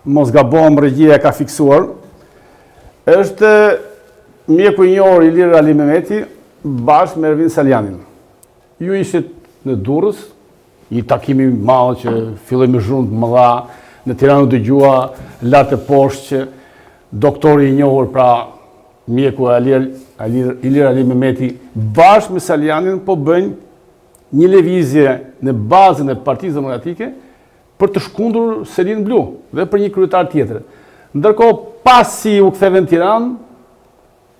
mos gabojmë regjia ka fiksuar, është mjeku i njohur Ilir Ali Mehmeti bashkë me Ervin Salianin. Ju ishit në Durrës, një takimi madh që filloi me zhurmë të mëdha, në Tiranë u dëgjua lart e poshtë që doktori i njohur, pra mjeku Ilir Ali Mehmeti bashkë me Salianin po bëjnë një lëvizje në bazën e Partisë Demokratike për të shkundur Selin Blu dhe për një kryetar tjetër. Ndërkohë, pasi u ktheve në Tiranë,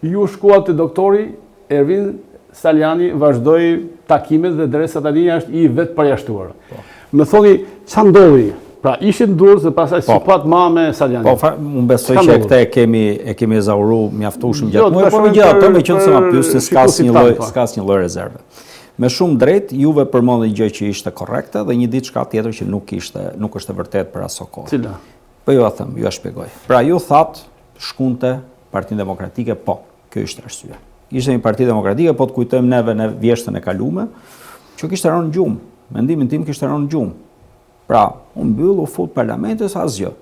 ju shkuat te doktori Ervin Saliani, vazhdoi takimet dhe drejt tani është i vetë përjashtuar. Më thoni, ç'a ndodhi? Pra ishit në Durrës dhe pastaj supat me Saliani. Unë besoj që këte e kemi ezauru mjaftueshëm gjatë muajit, por megjithatë me qenë se ma pyesni s'ka asnjë lloj rezerve. Me shumë drejt, juve përmendni një gjë që ishte korrekte dhe një diçka tjetër që nuk është e vërtetë për aso kohë. Cila? Po ju a them, ju a shpjegoj. Pra ju thatë shkunte Partinë Demokratike, po, kjo ishte arsyeja. Ishte një Parti Demokratike, po të kujtojmë neve në vjeshtën e kalume, që kishte rënë gjumë. Mendimin tim kishte rënë gjumë. Pra, unë mbyll u fut parlamentës asgjë.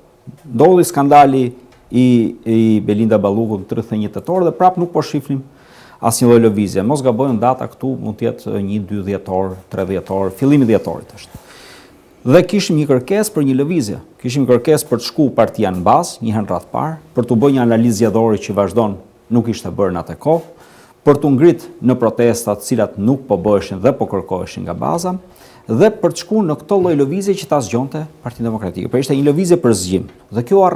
Ndodhi skandali i Belinda Ballukut në 31 tetor dhe prap nuk po shifnim asnjë lloj lëvizje. Mos gabojmë data këtu, mund të jetë 1-2 dhjetor, 3 dhjetor, fillimi i dhjetorit është. Dhe kishim një kërkesë për një lëvizje. Kishim kërkesë për të shku partia në bazë, një herë radh parë, për të bërë një analizë zgjedhore që vazhdon nuk ishte bërë në atë kohë, për të ngrit në protestat të cilat nuk po bëheshin dhe po kërkoheshin nga baza, dhe për të shkuar në këto lloj lëvizje që ta zgjonte Partia Demokratike. Pra ishte një lëvizje për zgjim. Dhe kjo u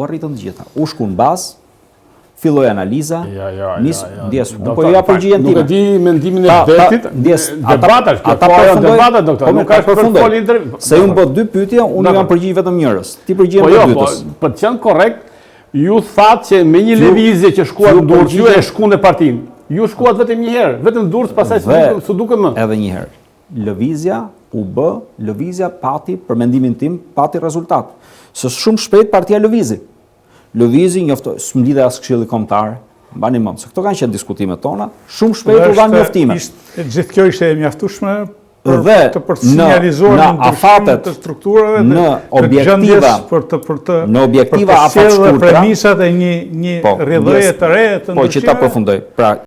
arritën të gjitha. U shku në bazë, filloi analiza, po ja përgjigjen time. Nuk e di mendimin e vetit, debatash, ata debata doktor, nuk ka për fol intervistë. Se unë bë 2 pyetje, unë jam përgjigj vetëm njërës. Ti përgjigjen për dytës. Po të qenë korrekt, ju thatë që me një lëvizje që shkuat në Durrës, ju e shkuan në partinë. Ju shkuat vetëm një herë, vetëm në Durrës, pastaj s'u duket më. Edhe një herë. Lëvizja u bë, lëvizja pati, për mendimin tim, pati rezultat. Se shumë shpejt partia lëvizi. Lëvizi njofto, s'mlidhe as Këshilli Kombëtar, mbani mend se këto kanë qenë diskutimet tona, shumë shpejt u dhanë njoftime. Gjithë kjo ishte e mjaftueshme dhe për të sinjalizuar ndryshimin të strukturave në objektiva në objektiva afatshkurtra, premisat e një rrjedhëje të re të ndryshimeve. Po që ta përfundoj. Pra